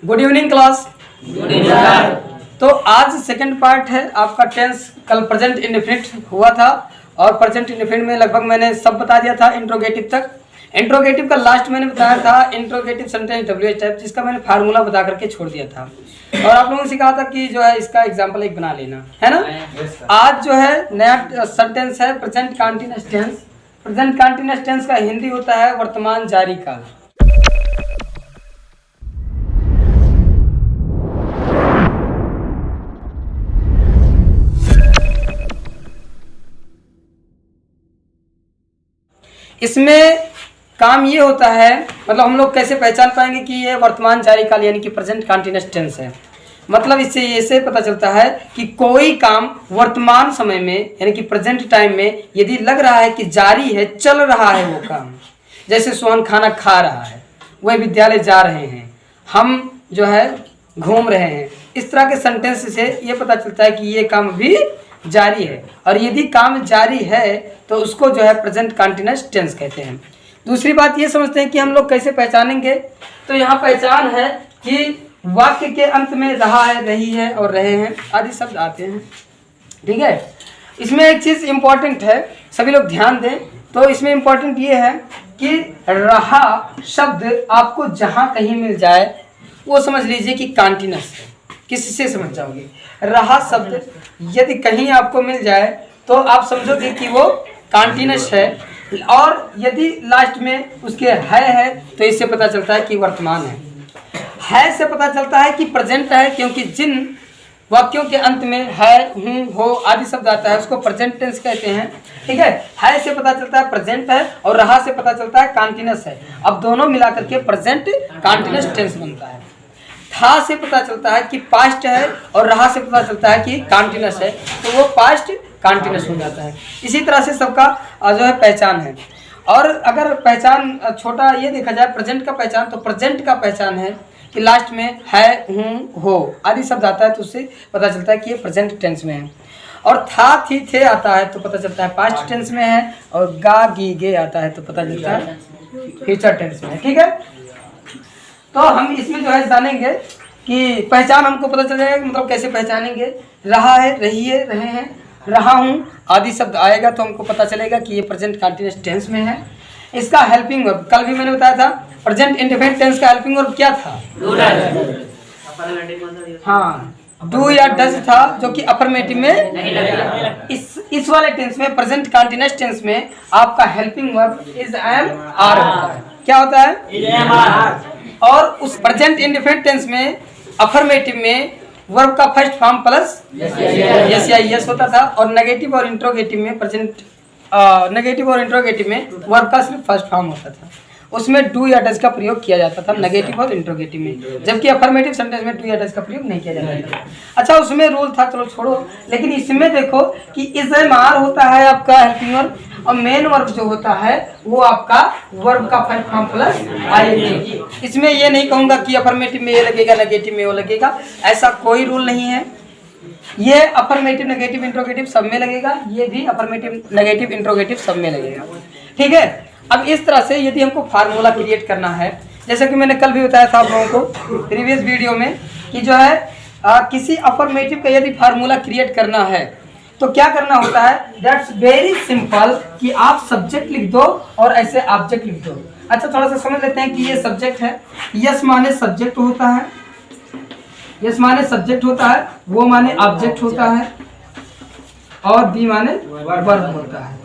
Good evening class. तो आज second part है आपका टेंस। कल प्रेजेंट इंडेफिनिट हुआ था और प्रेजेंट इंडेफिनिट में लगभग मैंने सब बता दिया था इंट्रोगेटिव तक। इंट्रोगेटिव का लास्ट मैंने बताया था इंट्रोगेटिव सेंटेंस WH टाइप, जिसका मैंने फार्मूला बता करके छोड़ दिया था और आप लोगों से कहा था कि जो है इसका एग्जाम्पल एक बना लेना है ना। आज जो है नया सेंटेंस है present continuous tense. Present continuous tense का हिंदी होता है वर्तमान जारी काल। इसमें काम ये होता है, मतलब हम लोग कैसे पहचान पाएंगे कि ये वर्तमान जारी काल यानी कि प्रेजेंट कंटीन्यूअस टेंस है। मतलब इससे ऐसे पता चलता है कि कोई काम वर्तमान समय में यानी कि प्रेजेंट टाइम में यदि लग रहा है कि जारी है, चल रहा है वो काम, जैसे सोहन खाना खा रहा है, वह विद्यालय जा रहे हैं, हम जो है घूम रहे हैं, इस तरह के सेंटेंस से ये पता चलता है कि ये काम भी जारी है। और यदि काम जारी है तो उसको जो है प्रेजेंट कंटीन्यूअस टेंस कहते हैं। दूसरी बात ये समझते हैं कि हम लोग कैसे पहचानेंगे, तो यहाँ पहचान है कि वाक्य के अंत में रहा है, रही है और रहे हैं आदि शब्द आते हैं। ठीक है, इसमें एक चीज़ इम्पॉर्टेंट है, सभी लोग ध्यान दें। तो इसमें इम्पॉर्टेंट ये है कि रहा शब्द आपको जहाँ कहीं मिल जाए वो समझ लीजिए कि कंटीन्यूअस है। किसी से समझ जाओगे, रहा शब्द यदि कहीं आपको मिल जाए तो आप समझोगे कि वो कंटीन्यूअस है, और यदि लास्ट में उसके है तो इससे पता चलता है कि वर्तमान है से पता चलता है कि प्रेजेंट है, क्योंकि जिन वाक्यों के अंत में है, हूँ, हो आदि शब्द आता है उसको प्रेजेंट टेंस कहते हैं। ठीक है से पता चलता है प्रेजेंट है और रहा से पता चलता है कंटीन्यूअस है। अब दोनों मिलाकर के प्रेजेंट कंटीन्यूअस टेंस बनता है। था से पता चलता है कि पास्ट है और रहा से पता चलता है कि कंटीन्यूअस है, तो वो पास्ट कंटीन्यूअस हो जाता है। इसी तरह से सबका जो है पहचान है। और अगर पहचान छोटा ये देखा जाए प्रेजेंट का पहचान, तो प्रेजेंट का पहचान है कि लास्ट में है, हूँ, हो आदि शब्द आता है तो उससे पता चलता है कि ये प्रेजेंट टेंस में है। और था, थी, थे आता है तो पता चलता है पास्ट टेंस में है, और गा, गी, गे आता है तो पता चलता है फ्यूचर टेंस में है। ठीक है, तो हम इसमें जो है जानेंगे कि पहचान हमको पता चल जाएगा, मतलब कैसे पहचानेंगे। रहा है, रही है, रहे हैं, रहा हूँ आदि शब्द आएगा तो हमको पता चलेगा कि ये प्रेजेंट कंटीन्यूअस टेंस में है। इसका हेल्पिंग वर्ब कल भी मैंने बताया था, प्रेजेंट इंडेफिनिट टेंस का हेल्पिंग वर्ब क्या था? हाँ, डू या डज था, जो कि अफर्मेटिव में नहीं लगेगा। इस वाले टेंस में प्रेजेंट कंटीन्यूअस टेंस में आपका helping verb is am are होता है। क्या होता है? और उस प्रेजेंट इंडेफिनिट टेंस में अफर्मेटिव में वर्ब का फर्स्ट फॉर्म प्लस यस या यस होता था, और नेगेटिव और इंट्रोगेटिव में नेगेटिव और इंट्रोगेटिव में वर्ब का सिर्फ फर्स्ट फॉर्म होता था। उसमें डू या डज का प्रयोग किया जाता था नेगेटिव और इंट्रोगेटिव में, जबकि अफर्मेटिव सेंटेंस में डू या डज का प्रयोग नहीं किया जाता था। अच्छा, उसमें रूल था, चलो छोड़ो। लेकिन इसमें देखो कि इज एम आर होता है आपका हेल्पिंग वर्ब, और मेन वर्ब जो होता है वो आपका वर्ब का फर्स्ट फॉर्म प्लस आईएनजी। इसमें ये नहीं कहूँगा कि अफर्मेटिव में ये लगेगा, नेगेटिव में वो लगेगा, ऐसा कोई रूल नहीं है। ये अफर्मेटिव, नेगेटिव, इंट्रोगेटिव सब में लगेगा, ये भी अफर्मेटिव, नेगेटिव, इंट्रोगेटिव सब में लगेगा। ठीक है, अब इस तरह से यदि हमको फार्मूला क्रिएट करना है, जैसे कि मैंने कल भी बताया था आप लोगों को प्रीवियस वीडियो में कि जो है किसी अफर्मेटिव का यदि फार्मूला क्रिएट करना है तो क्या करना होता है, दैट्स वेरी सिंपल कि आप सब्जेक्ट लिख दो और ऐसे ऑब्जेक्ट लिख दो। अच्छा, थोड़ा सा समझ लेते हैं कि ये सब्जेक्ट है, यस माने सब्जेक्ट होता है, यस माने सब्जेक्ट होता है, वो माने ऑब्जेक्ट होता है, और बी माने वर्ब होता है।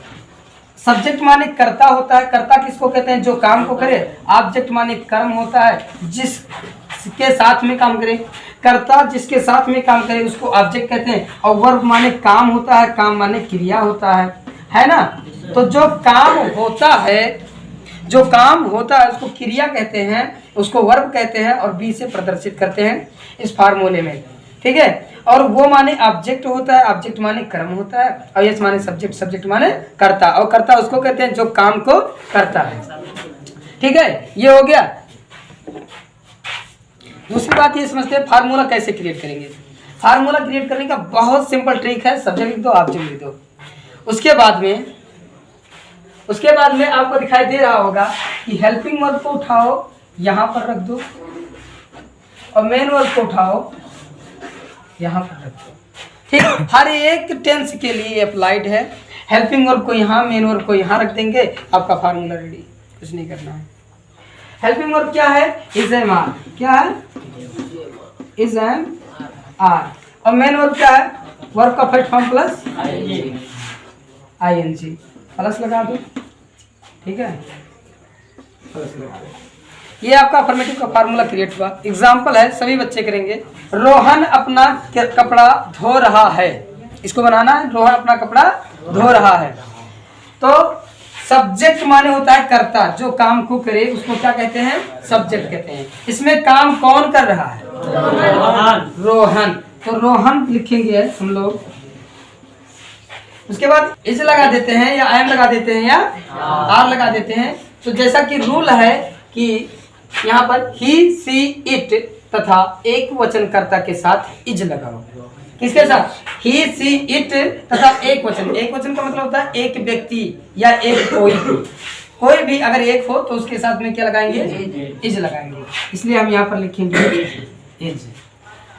सब्जेक्ट माने कर्ता होता है, कर्ता किसको कहते हैं? जो काम को करे। ऑब्जेक्ट माने कर्म होता है, जिसके साथ में काम करे। कर्ता जिसके साथ में काम करे उसको ऑब्जेक्ट कहते हैं, और वर्ब माने काम होता है, काम माने क्रिया होता है ना। तो जो काम होता है, जो काम होता है उसको क्रिया कहते हैं, उसको वर्ब कहते हैं, और बी से प्रदर्शित करते हैं इस फार्मूले में। ठीक है, और वो माने ऑब्जेक्ट होता है, ऑब्जेक्ट माने कर्म होता है, और यस माने सब्जेक्ट, सब्जेक्ट माने कर्ता, और कर्ता उसको कहते हैं जो काम को करता है। ठीक है, ये हो गया। दूसरी बात ये समझते हैं फार्मूला कैसे क्रिएट करेंगे। फार्मूला क्रिएट करने का बहुत सिंपल ट्रिक है, सब्जेक्ट लिख दो, ऑब्जेक्ट लिख दो। उसके बाद में आपको दिखाई दे रहा होगा कि हेल्पिंग वर्ब को उठाओ, यहाँ पर रख दो, और मेन वर्ब को उठाओ यहाँ पर रखो। ठीक, हर एक टेंस के लिए अप्लाइड है। हेल्पिंग वर्ब को यहाँ, मेन वर्ब को यहाँ रख देंगे, आपका फार्मूला रेडी, कुछ नहीं करना है। हेल्पिंग वर्ब क्या है? Is am are. क्या है? Is am are. और मेन वर्ब क्या है? वर्ब का first form plus ING, plus लगा दो। ठीक है, प्लस लगा दो। ये आपका अफर्मेटिव का फार्मूला क्रिएट हुआ। एग्जाम्पल है, सभी बच्चे करेंगे। रोहन अपना कपड़ा धो रहा है, इसको बनाना है। रोहन अपना कपड़ा धो रहा है, तो सब्जेक्ट माने होता है कर्ता, जो काम को करे उसको क्या कहते हैं? सब्जेक्ट कहते हैं। इसमें काम कौन कर रहा है? रोहन। तो रोहन लिखेंगे हम लोग। उसके बाद इज लगा देते हैं या एम लगा देते हैं या आर लगा देते हैं। तो जैसा कि रूल है कि यहाँ पर ही, सी, इट तथा एक वचनकर्ता के साथ इज लगाओ। किसके साथ? ही, सी, इट तथा एक वचन। एक वचन का मतलब होता है एक व्यक्ति या एक कोई भी अगर एक हो तो उसके साथ में क्या लगाएंगे? इज लगाएंगे। इसलिए हम यहाँ पर लिखेंगे इज।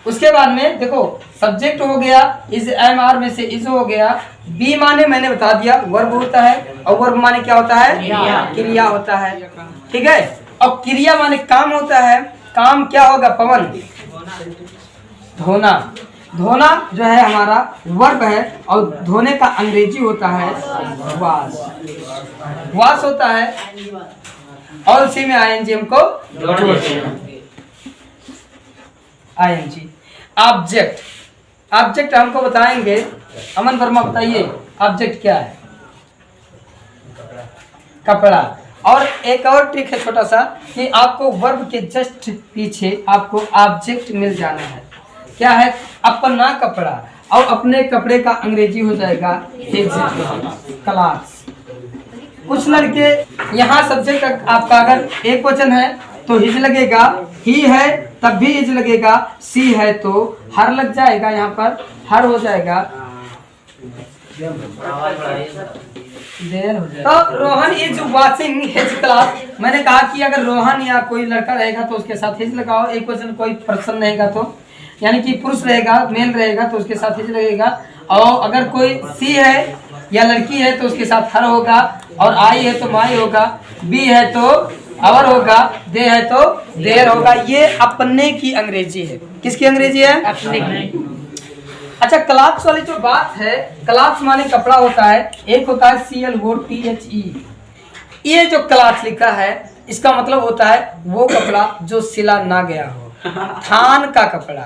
उसके बाद में देखो, सब्जेक्ट हो गया, इज एम आर में से इज हो गया। बी माने मैंने बता दिया वर्ब होता है, और वर्ब माने क्या होता है? क्रिया होता है। ठीक है, और क्रिया माने काम होता है। काम क्या होगा? पवन, धोना। धोना जो है हमारा वर्ब है, और धोने का अंग्रेजी होता है वॉश। वॉश होता है, और उसी में ING हमको जोड़ना है। ING। ऑब्जेक्ट, ऑब्जेक्ट हमको बताएंगे। अमन वर्मा बताइए ऑब्जेक्ट क्या है? कपड़ा। और एक और ट्रिक है छोटा सा, कि आपको वर्ब के जस्ट पीछे आपको ऑब्जेक्ट मिल जाना है। क्या है? अपना कपड़ा, और अपने कपड़े का अंग्रेजी हो जाएगा हिज क्लॉथ्स। कुछ लड़के यहाँ सब्जेक्ट आपका अगर एक वचन है तो हिज लगेगा, ही है तब भी हिज लगेगा, सी है तो हर लग जाएगा, यहाँ पर हर हो जाएगा, देर हो जाएगा। तो Rohan is washing his cloth. मैंने कहा कि अगर रोहन या कोई लड़का रहेगा तो उसके साथ हिज लगाओ। एक वचन कोई पर्सन रहेगा तो, यानी कि पुरुष रहेगा, मेल रहेगा तो उसके साथ हिज लगेगा। और अगर कोई सी है या लड़की है तो उसके साथ हर होगा, और आई है तो माई होगा, बी है तो अवर होगा, दे है तो देर होगा। ये अपने की अंग्रेजी है। किसकी अंग्रेजी है? अपने की। अच्छा, क्लॉथ्स वाली जो बात है, क्लॉथ्स माने कपड़ा होता है। एक होता है CLOTHE। ये जो क्लॉथ लिखा है इसका मतलब होता है वो कपड़ा जो सिला ना गया हो। थान का कपड़ा,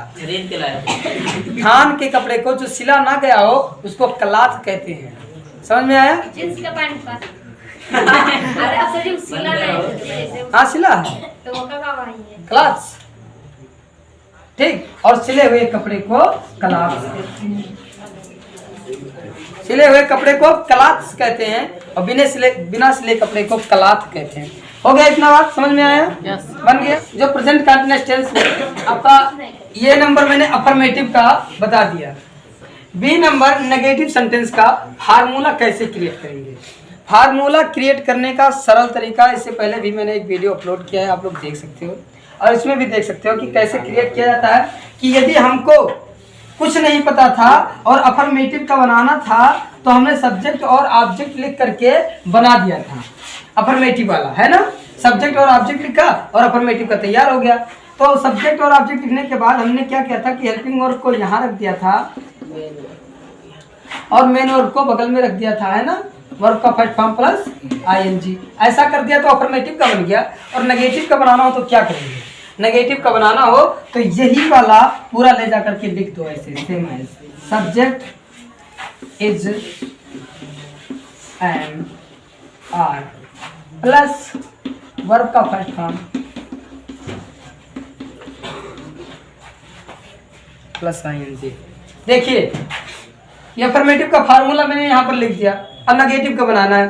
थान के कपड़े को जो सिला ना गया हो उसको क्लॉथ कहते हैं। समझ में आया? जींस का पैंट का अरे अब सर सिला नहीं, हाँ सिला है तो वो का भाई है क्लॉथ्स। ठीक, और सिले हुए कपड़े को क्लॉथ्स, सिले हुए कपड़े को क्लॉथ्स कहते हैं, और बिना सिले कपड़े को क्लॉथ कहते हैं। हो गया इतना बात समझ में आया? बन गया। जो प्रेजेंट कंटीन्यूअस टेंस में आपका ये नंबर मैंने अफर्मेटिव का बता दिया। बी नंबर नेगेटिव सेंटेंस का फार्मूला कैसे क्रिएट करेंगे। फार्मूला क्रिएट करने का सरल तरीका, इससे पहले भी मैंने एक वीडियो अपलोड किया है, आप लोग देख सकते हो, और इसमें भी देख सकते हो कि कैसे क्रिएट किया जाता है। कि यदि हमको कुछ नहीं पता था और अफर्मेटिव का बनाना था तो हमने सब्जेक्ट और ऑब्जेक्ट लिख करके बना दिया था। अफर्मेटिव वाला है ना, सब्जेक्ट और ऑब्जेक्ट लिखा और अफर्मेटिव का तैयार हो गया। तो सब्जेक्ट और ऑब्जेक्ट लिखने के बाद हमने क्या किया था कि हेल्पिंग वर्ब को यहाँ रख दिया था और मेन वर्ब को बगल में रख दिया था, है ना, वर्ब का फर्स्ट फॉर्म प्लस ING। ऐसा कर दिया तो अफर्मेटिव का बन गया। और नेगेटिव का बनाना हो तो क्या करेंगे? नेगेटिव का बनाना हो तो यही वाला पूरा ले जा करके लिख दो ऐसे, सेम है। Subject is am are plus verb का फर्स्ट फॉर्म प्लस ING। देखिए ये अफर्मेटिव का फार्मूला मैंने यहाँ पर लिख दिया। अब नेगेटिव का बनाना है।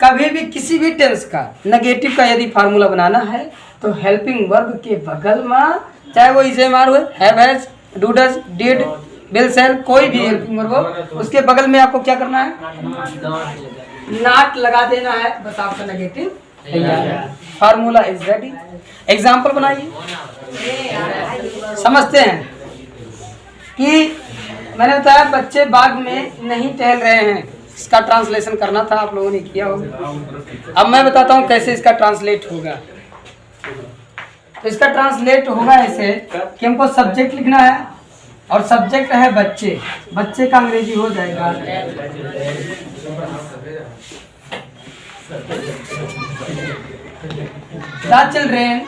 कभी भी किसी भी टेंस का नेगेटिव का यदि फार्मूला बनाना है तो हेल्पिंग वर्ब के बगल में, चाहे वो इज एम आर हुए, have has, do does, did, will, shall, कोई भी हेल्पिंग वर्ब हो, उसके बगल में आपको क्या करना है? नॉट लगा देना है, बस आपका नेगेटिव तैयार है। Formula is ready. एग्जाम्पल बनाइए। समझते हैं कि मैंने बताया बच्चे बाग में नहीं टहल रहे हैं, इसका ट्रांसलेशन करना था, आप लोगों ने किया होगा। अब मैं बताता हूँ कैसे इसका ट्रांसलेट होगा। तो इसका ट्रांसलेट होगा ऐसे कि हमको सब्जेक्ट लिखना है और सब्जेक्ट है बच्चे, बच्चे का अंग्रेजी हो जाएगा the children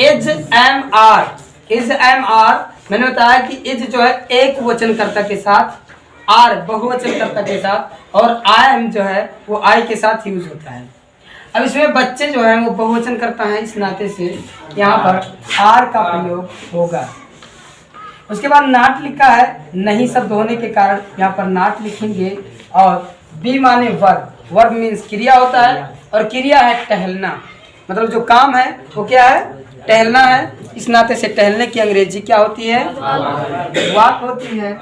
is am are. Is am are मैंने बताया कि इज जो है एक वचनकर्ता के साथ, आर बहुवचनकर्ता के साथ और आई एम जो है वो आई के साथ यूज होता है। अब इसमें बच्चे जो है वो बहुवचन करता है, इस नाते से यहाँ पर आर का प्रयोग होगा। उसके बाद नाट लिखा है, नहीं शब्द होने के कारण यहाँ पर नाट लिखेंगे। और बी माने वर्ब, वर्ब मीन्स क्रिया होता है और क्रिया है टहलना, मतलब जो काम है वो क्या है, टहलना है। इस नाते से टहलने की अंग्रेजी क्या होती है, वॉक होती है।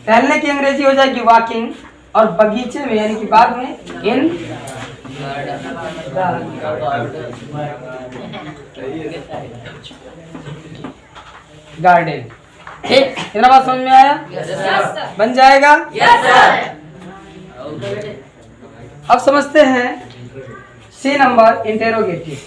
टहलने की अंग्रेजी हो जाएगी वॉकिंग। और बगीचे में यानी कि बाग में इन गार्डन। ठीक, इतना बात समझ में आया? बन जाएगा। अब समझते हैं सी नंबर इंटेरोगेटिव।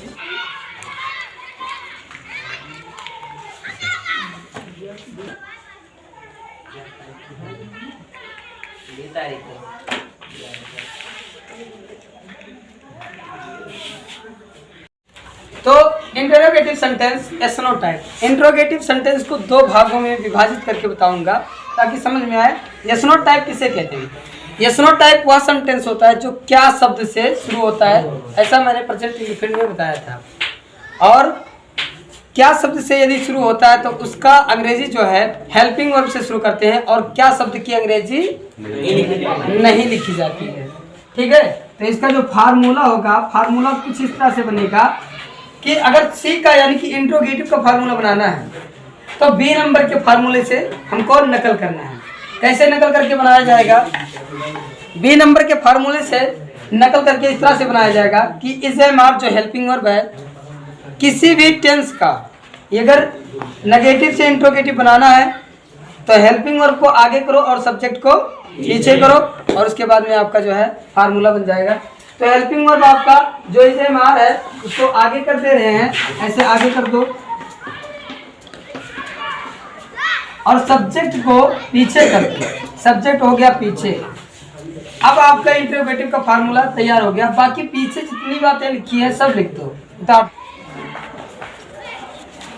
तो इंटरोगेटिव सेंटेंस एसनो टाइप। इंटरोगेटिव सेंटेंस को दो भागों में विभाजित करके बताऊंगा ताकि समझ में आए। एसनो टाइप किसे कहते हैं? एसनो टाइप वह सेंटेंस होता है जो क्या शब्द से शुरू होता है, ऐसा मैंने प्रेजेंट इंडेफिनिट में बताया था। और क्या शब्द से यदि शुरू होता है तो उसका अंग्रेजी जो है हेल्पिंग वर्ब से शुरू करते हैं और क्या शब्द की अंग्रेजी नहीं लिखी जाती है। ठीक है, तो इसका जो फार्मूला होगा, फार्मूला कुछ इस तरह से बनेगा कि अगर सी का यानी कि इंट्रोगेटिव का फार्मूला बनाना है तो बी नंबर के फार्मूले से हमको नकल करना है। कैसे नकल करके बनाया जाएगा? बी नंबर के फार्मूले से नकल करके इस तरह से बनाया जाएगा कि इज एम आर जो हेल्पिंग वर्ब है, किसी भी टेंस का अगर नेगेटिव से इंट्रोगेटिव बनाना है तो हेल्पिंग वर्ब को आगे करो और सब्जेक्ट को पीछे करो और उसके बाद में आपका जो है फार्मूला बन जाएगा। तो हेल्पिंग वर्ब आपका जो इज एम आर है उसको आगे कर दे रहे हैं, ऐसे आगे कर दो और सब्जेक्ट को पीछे कर दो। सब्जेक्ट हो गया पीछे। अब आपका इंट्रोगेटिव का फार्मूला तैयार हो गया। बाकी पीछे जितनी बातें लिखी है सब लिख दो।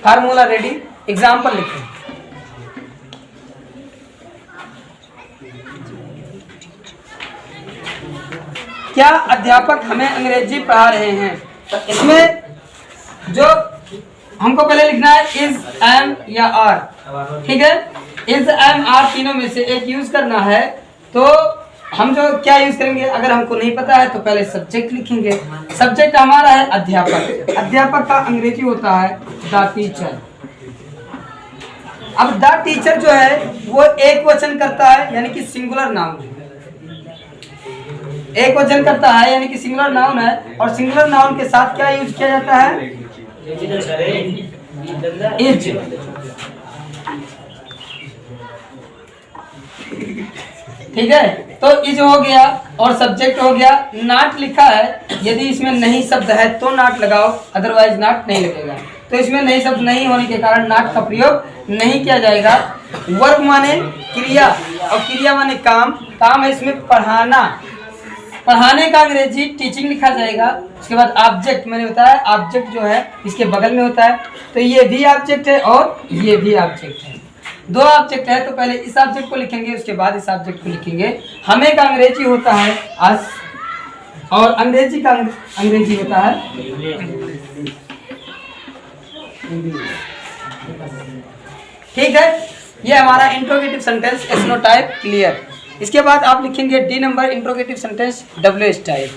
फार्मूला रेडी, एग्जाम्पल लिखें। क्या अध्यापक हमें अंग्रेजी पढ़ा रहे हैं? तो इसमें जो हमको पहले लिखना है इज एम या आर। ठीक है, इज एम आर तीनों में से एक यूज करना है। तो हम जो क्या यूज करेंगे, अगर हमको नहीं पता है तो पहले सब्जेक्ट लिखेंगे। सब्जेक्ट हमारा है अध्यापक। अध्यापक का अंग्रेजी होता है द टीचर। अब द टीचर जो है वो एक वचन करता है यानी कि सिंगुलर नाउन है। एक वचन करता है यानी कि सिंगुलर नाउन है और सिंगुलर नाउन के साथ क्या यूज किया जाता है? इज। ठीक है, तो इज हो गया और सब्जेक्ट हो गया। नाट लिखा है, यदि इसमें नहीं शब्द है तो नाट लगाओ, अदरवाइज नाट नहीं लगेगा। तो इसमें नहीं शब्द नहीं होने के कारण नाट का प्रयोग नहीं किया जाएगा। वर्ब माने क्रिया और क्रिया माने काम। काम है इसमें पढ़ाना। पढ़ाने का अंग्रेजी टीचिंग लिखा जाएगा। उसके बाद ऑब्जेक्ट मैंने बताया, ऑब्जेक्ट जो है इसके बगल में होता है। तो ये भी ऑब्जेक्ट है और ये भी ऑब्जेक्ट है। दो ऑब्जेक्ट है तो पहले इस ऑब्जेक्ट को लिखेंगे, उसके बाद इस ऑब्जेक्ट को लिखेंगे। हमें का अंग्रेजी होता है अस और अंग्रेजी का अंग्रेजी होता है। ठीक है, ये हमारा इंट्रोगेटिव सेंटेंस एसनो टाइप क्लियर। इसके बाद आप लिखेंगे D number interrogative sentence W H type.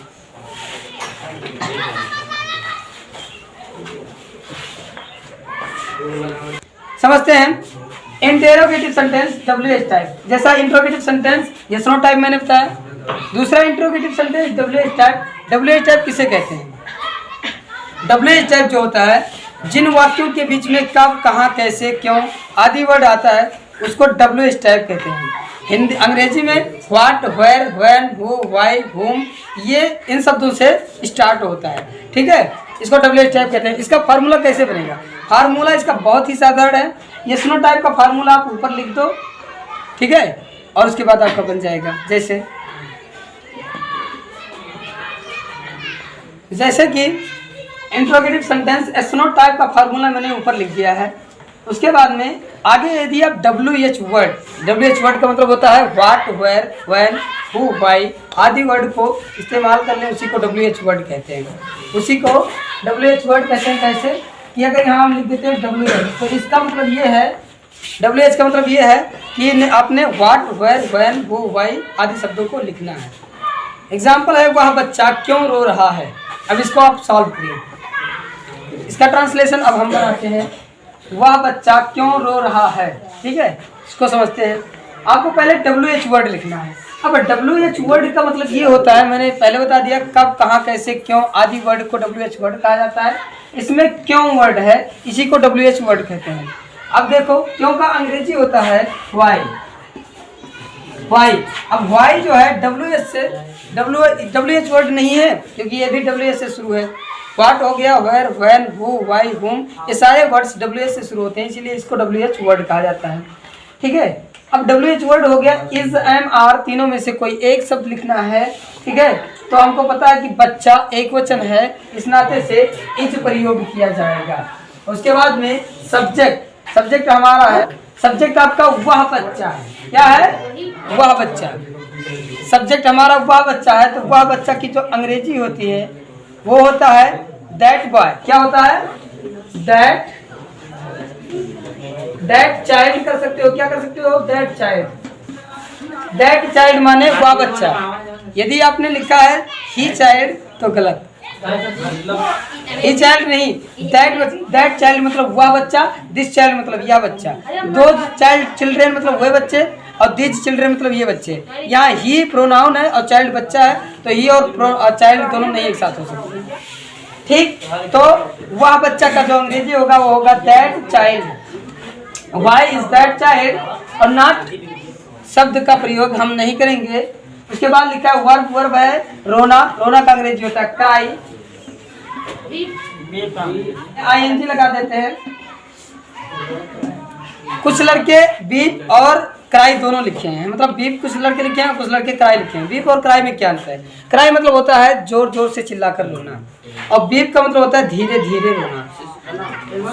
समझते हैं interrogative sentence W H type. जैसा इंट्रोगेटिव सेंटेंस एसनो टाइप मैंने बताया, दूसरा interrogative sentence W H type. W H type किसे कहते हैं? डब्ल्यू एच टाइप जो होता है जिन वाक्यों के बीच में कब, कहाँ, कैसे, क्यों आदि वर्ड आता है उसको WH टाइप कहते हैं। हिंदी अंग्रेजी में what, where, when, who, why, whom, ये इन शब्दों से स्टार्ट होता है। ठीक है, इसको WH टाइप कहते हैं। इसका फार्मूला कैसे बनेगा? फार्मूला इसका बहुत ही साधारण है। ये स्नो टाइप का फार्मूला आप ऊपर लिख दो, ठीक है, और उसके बाद आपका बन जाएगा। जैसे कि इंट्रोगेटिव सेंटेंस स्नो टाइप का फार्मूला मैंने ऊपर लिख दिया है। उसके बाद में आगे यदि आप WH वर्ड का मतलब होता है what, where, when, who, why आदि वर्ड को इस्तेमाल कर लें, उसी को WH वर्ड कहते हैं। उसी को WH वर्ड कहते हैं। कैसे कि अगर यहाँ हम लिख देते हैं WH, तो इसका मतलब ये है, WH का मतलब ये है कि आपने what, where, when, who, why आदि शब्दों को लिखना है। एग्जाम्पल है वह बच्चा क्यों रो रहा है। अब इसको आप सॉल्व करिए। इसका ट्रांसलेशन अब हम बनाते हैं। वह बच्चा क्यों रो रहा है। ठीक है, इसको समझते हैं। आपको पहले WH वर्ड लिखना है। अब WH वर्ड का मतलब ये होता है, मैंने पहले बता दिया, कब, कहाँ, कैसे, क्यों आदि वर्ड को WH वर्ड कहा जाता है। इसमें क्यों वर्ड है, इसी को WH वर्ड कहते हैं। अब देखो, क्यों का अंग्रेजी होता है वाई। अब वाई जो है WH से, WH वर्ड नहीं है क्योंकि ये भी WH से शुरू है। व्हाट हो गया, where, when, who, why, whom, ये सारे वर्ड्स WH से शुरू होते हैं, इसीलिए इसको WH वर्ड कहा जाता है। ठीक है, अब WH वर्ड हो गया। इज, एम, आर तीनों में से कोई एक शब्द लिखना है। ठीक है, तो हमको पता है कि बच्चा एक वचन है, इस नाते से इज प्रयोग किया जाएगा। उसके बाद में सब्जेक्ट हमारा है। सब्जेक्ट आपका वह बच्चा है। क्या है? वह बच्चा। सब्जेक्ट हमारा वह बच्चा है, तो वह बच्चा की जो अंग्रेजी होती है वो होता है दैट बॉय। क्या होता है? दैट चाइल्ड कर सकते हो। क्या कर सकते हो? दैट चाइल्ड माने वह बच्चा। यदि आपने लिखा है ही चाइल्ड तो गलत। ही चाइल्ड नहीं, दैट चाइल्ड मतलब वह बच्चा, दिस चाइल्ड मतलब यह बच्चा, दो चिल्ड्रेन मतलब वह बच्चे, और दिस चिल्ड्रेन मतलब ये बच्चे। यहाँ ही प्रोनाउन है और चाइल्ड बच्चा है, तो ही और चाइल्ड दोनों नहीं एक साथ हो सकते। ठीक, तो वह बच्चा का जो अंग्रेजी होगा वो होगा that child. Why is that child, और नॉट शब्द का प्रयोग हम नहीं करेंगे। उसके बाद लिखा है वर्ब है रोना। रोना का अंग्रेजी होता है क्राई। ING लगा देते हैं। कुछ लड़के बीप और क्राई दोनों लिखे हैं, मतलब बीप कुछ लड़के लिखे हैं, कुछ लड़के क्राई लिखे हैं। बीप और क्राई में क्या अंतर है? क्राई मतलब होता है जोर जोर से चिल्लाकर रोना, और बीप का मतलब होता है धीरे धीरे रोना।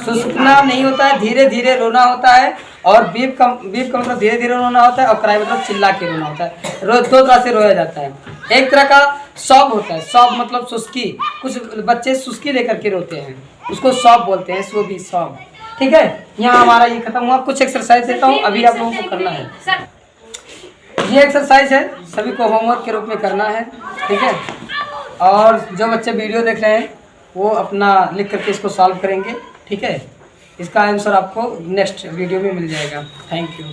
सुसुकना नहीं होता है, धीरे धीरे रोना होता है। और बीप का मतलब धीरे धीरे रोना होता है, और क्राई मतलब चिल्ला के रोना होता है। दो तरह से रोया जाता है। एक तरह का सॉब होता है। सॉब मतलब सुस्की। कुछ बच्चे सुस्की लेकर के रोते हैं, उसको सॉब बोलते हैं। सो भी सॉब। ठीक है, यहाँ हमारा ये खत्म हुआ। कुछ एक्सरसाइज देता हूँ, अभी आप लोगों को करना है। ये एक्सरसाइज है, सभी को होमवर्क के रूप में करना है। ठीक है, और जो बच्चे वीडियो देख रहे हैं वो अपना लिख करके इसको सॉल्व करेंगे। ठीक है, इसका आंसर आपको नेक्स्ट वीडियो में मिल जाएगा। Thank you.